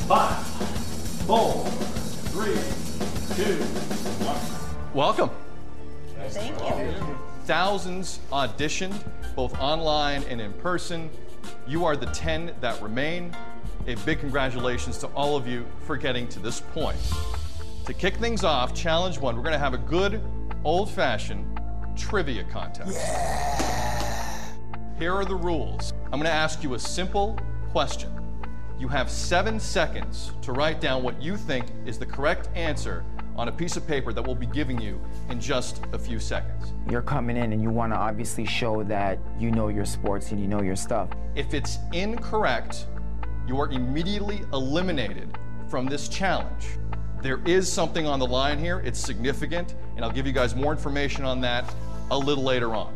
5, 4, 3, 2, 1. Welcome. Thank you. Thousands auditioned, both online and in person. You are the 10 that remain. A big congratulations to all of you for getting to this point. To kick things off, challenge 1, we're going to have a good, old-fashioned trivia contest. Yeah. Here are the rules. I'm going to ask you a simple question. You have 7 seconds to write down what you think is the correct answer on a piece of paper that we'll be giving you in just a few seconds. You're coming in and you want to obviously show that you know your sports and you know your stuff. If it's incorrect, you are immediately eliminated from this challenge. There is something on the line here, it's significant, and I'll give you guys more information on that a little later on.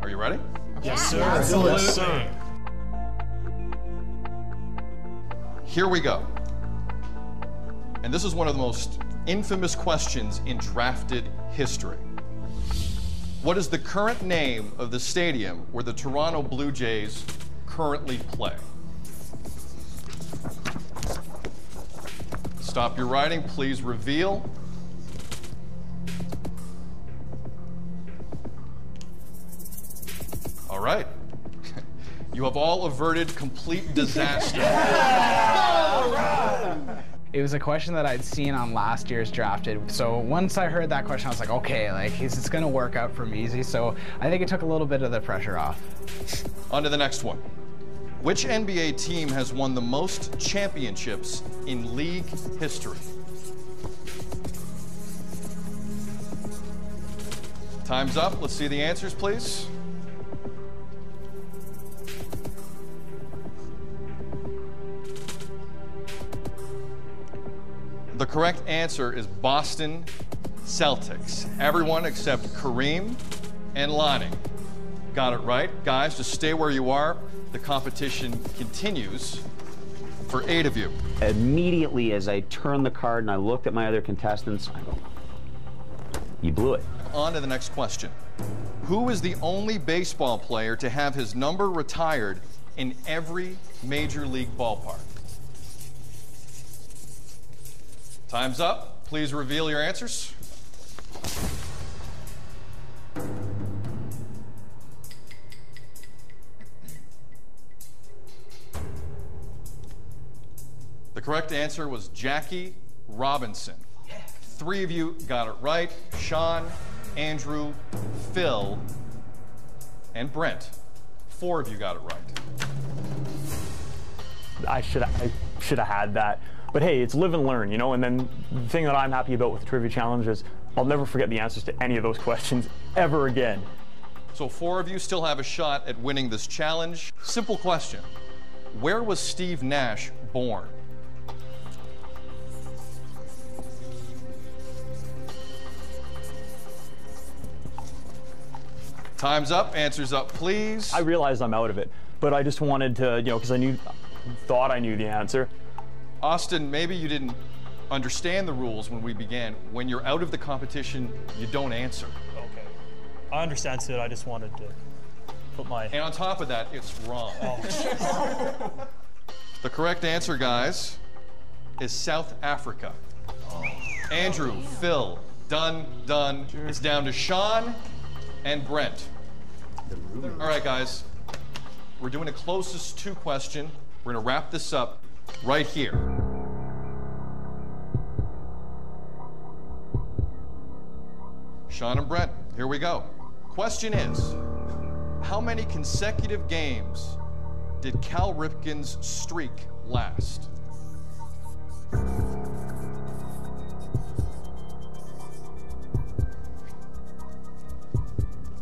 Are you ready? Yes, sir. Absolutely. Yes, sir. Here we go. And this is one of the most infamous questions in drafted history. What is the current name of the stadium where the Toronto Blue Jays currently play? Stop your writing, please reveal. All right. You have all averted complete disaster. It was a question that I'd seen on last year's drafted. So once I heard that question, I was like, okay, like, it's gonna work out for me easy. So I think it took a little bit of the pressure off. On to the next one. Which NBA team has won the most championships in league history? Time's up. Let's see the answers, please. The correct answer is Boston Celtics. Everyone except Kareem and Lonnie got it right. Guys, just stay where you are. The competition continues for 8 of you. Immediately as I turned the card and I looked at my other contestants, I go, you blew it. On to the next question. Who is the only baseball player to have his number retired in every major league ballpark? Time's up. Please reveal your answers. The correct answer was Jackie Robinson. 3 of you got it right. Sean, Andrew, Phil, and Brent. 4 of you got it right. I should have had that. But hey, it's live and learn, you know? And then the thing that I'm happy about with the trivia challenge is I'll never forget the answers to any of those questions ever again. So 4 of you still have a shot at winning this challenge. Simple question. Where was Steve Nash born? Time's up. Answers up, please. I realized I'm out of it, but I just wanted to, you know, because thought I knew the answer. Austin, maybe you didn't understand the rules when we began. When you're out of the competition, you don't answer. Okay. I understand, Sid. I just wanted to put my... And on top of that, it's wrong. Oh. The correct answer, guys, is South Africa. Oh. Andrew, Phil, done. Sure. It's down to Sean and Brent. All right, guys. We're doing a closest to question. We're going to wrap this up right here. Sean and Brent, here we go. Question is, how many consecutive games did Cal Ripken's streak last?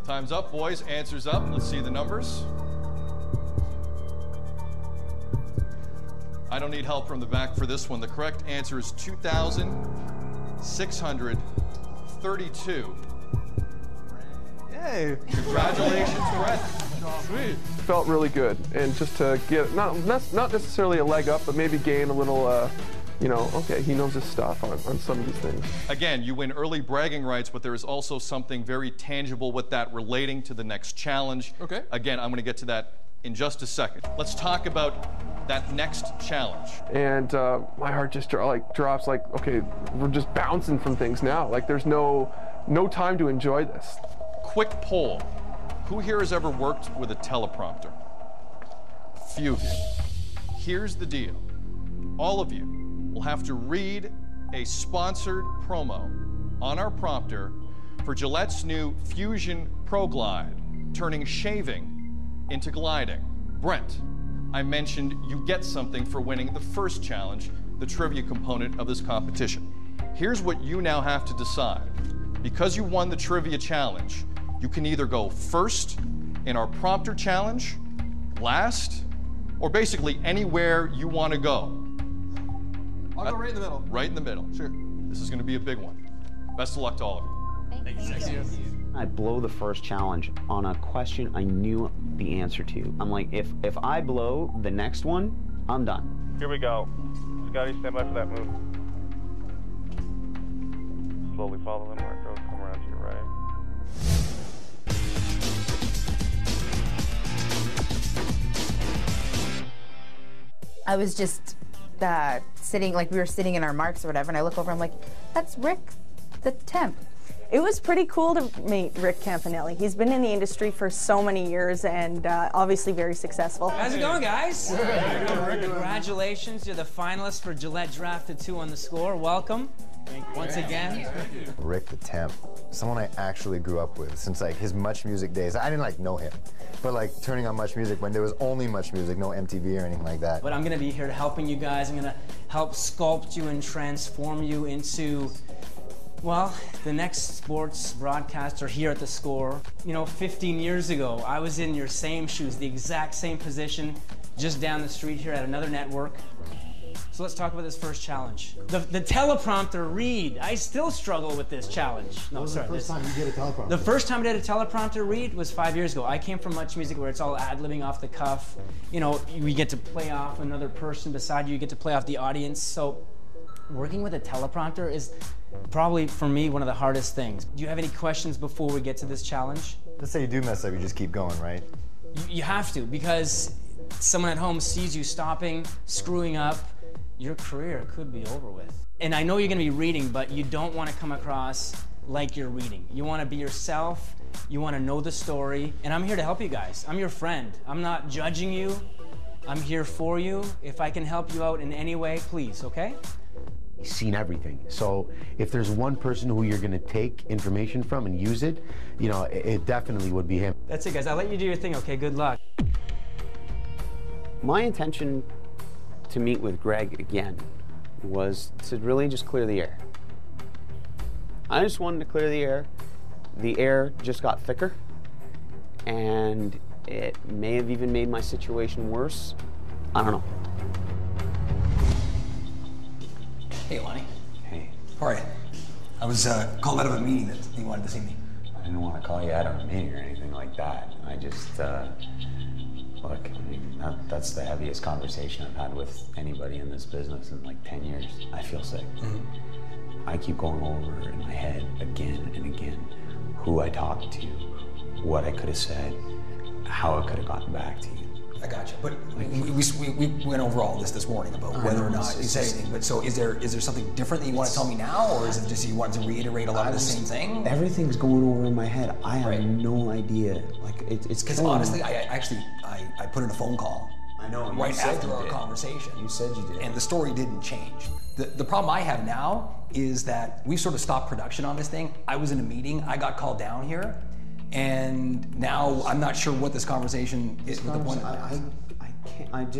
Time's up, boys. Answers up. Let's see the numbers. I don't need help from the back for this one. The correct answer is 2,632. Yay! Congratulations, Brett. Sweet. Felt really good, and just to get not necessarily a leg up, but maybe gain a little, you know, okay, he knows his stuff on some of these things. Again, you win early bragging rights, but there is also something very tangible with that relating to the next challenge. Okay. Again, I'm going to get to that in just a second. Let's talk about that next challenge. And my heart just drops like, okay, we're just bouncing from things now. Like there's no time to enjoy this. Quick poll. Who here has ever worked with a teleprompter? Few of you. Here's the deal. All of you will have to read a sponsored promo on our prompter for Gillette's new Fusion Pro Glide, turning shaving into gliding. Brent, I mentioned you get something for winning the first challenge, the trivia component of this competition. Here's what you now have to decide. Because you won the trivia challenge, you can either go first in our prompter challenge, last, or basically anywhere you want to go. I'll go right in the middle. Right in the middle. Sure. This is going to be a big one. Best of luck to all of you. Thank you. I blow the first challenge on a question I knew the answer to. I'm like, if I blow the next one, I'm done. Here we go. Scotty, stand by for that move. Slowly follow them where it goes. Come around to your right. I was just sitting, like we were sitting in our marks or whatever, and I look over, I'm like, that's Rick the temp. It was pretty cool to meet Rick Campanelli. He's been in the industry for so many years and obviously very successful. How's it going, guys? Congratulations, you're the finalists for Gillette Drafted 2 on the score. Welcome. Once again. Rick the Temp, someone I actually grew up with since like his Much Music days. I didn't know him, but like turning on Much Music when there was only Much Music, no MTV or anything like that. But I'm gonna be here to helping you guys. I'm gonna help sculpt you and transform you into, well, the next sports broadcaster here at the Score. You know, 15 years ago, I was in your same shoes, the exact same position, just down the street here at another network. So let's talk about this first challenge. The teleprompter read. I still struggle with this challenge. No, what was the first time you did a teleprompter? The first time I did a teleprompter read was 5 years ago. I came from Much Music where it's all ad-libbing off the cuff. You know, we get to play off another person beside you. You get to play off the audience. So working with a teleprompter is probably, for me, one of the hardest things. Do you have any questions before we get to this challenge? Let's say you do mess up, you just keep going, right? You have to, because someone at home sees you stopping, screwing up, your career could be over with. And I know you're gonna be reading, but you don't wanna come across like you're reading. You wanna be yourself, you wanna know the story, and I'm here to help you guys. I'm your friend. I'm not judging you. I'm here for you. If I can help you out in any way, please, okay? He's seen everything. So if there's one person who you're gonna take information from and use it, you know, it definitely would be him. That's it, guys. I'll let you do your thing, okay? Good luck. My intention to meet with Greg again was to really just clear the air. I just wanted to clear the air. The air just got thicker, and it may have even made my situation worse. I don't know. Hey, Lonnie. Hey. How are you? I was called out of a meeting that you wanted to see me. I didn't want to call you out of a meeting or anything like that. I just, look, I mean, that's the heaviest conversation I've had with anybody in this business in like 10 years. I feel sick. Mm-hmm. I keep going over in my head again and again who I talked to, what I could have said, how I could have gotten back to you. I got you. But we went over all this morning about whether or not you said anything. But so is there something different that you want to tell me now, or is it just you wanted to reiterate a lot of the same thing? Everything's going over in my head. I have no idea. Like it's because honestly, I put in a phone call. I know. Right after our conversation. You said you did. And the story didn't change. The problem I have now is that we sort of stopped production on this thing. I was in a meeting. I got called down here. And now I'm not sure what this conversation is. With the point I can't.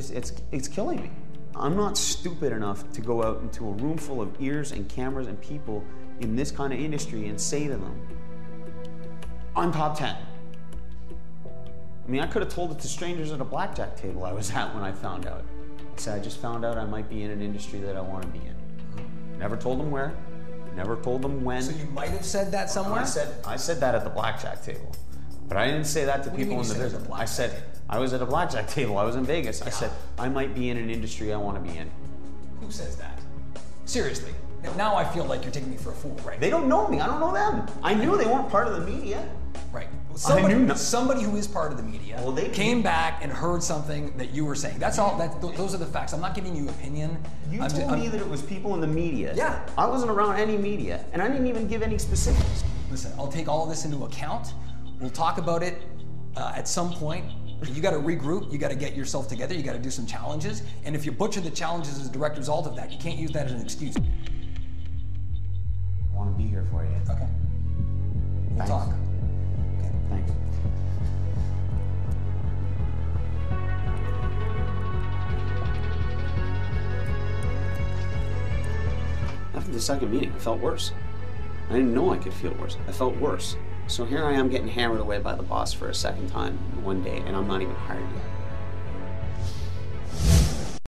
It's killing me. I'm not stupid enough to go out into a room full of ears and cameras and people in this kind of industry and say to them, "I'm top 10." I mean, I could have told it to strangers at a blackjack table I was at when I found out. I said, I just found out I might be in an industry that I want to be in. Never told them where. Never told them when. So you might have said that somewhere? I said that at the blackjack table. But I didn't say that to people in the business. I said, I was at a blackjack table. I was in Vegas. Yeah. I said, I might be in an industry I want to be in. Who says that? Seriously. Now I feel like you're taking me for a fool, right? They don't know me. I don't know them. I knew they weren't part of the media. Right. somebody who is part of the media came back and heard something that you were saying. That's all. Those are the facts. I'm not giving you opinion. You told me that it was people in the media. Yeah. I wasn't around any media, and I didn't even give any specifics. Listen, I'll take all of this into account. We'll talk about it at some point. You got to regroup. You got to get yourself together. You got to do some challenges. And if you butcher the challenges as a direct result of that, you can't use that as an excuse. I want to be here for you. Okay. We'll talk. Okay, thanks. After the second meeting, I felt worse. I didn't know I could feel worse. I felt worse. So here I am getting hammered away by the boss for a second time in one day, and I'm not even hired yet.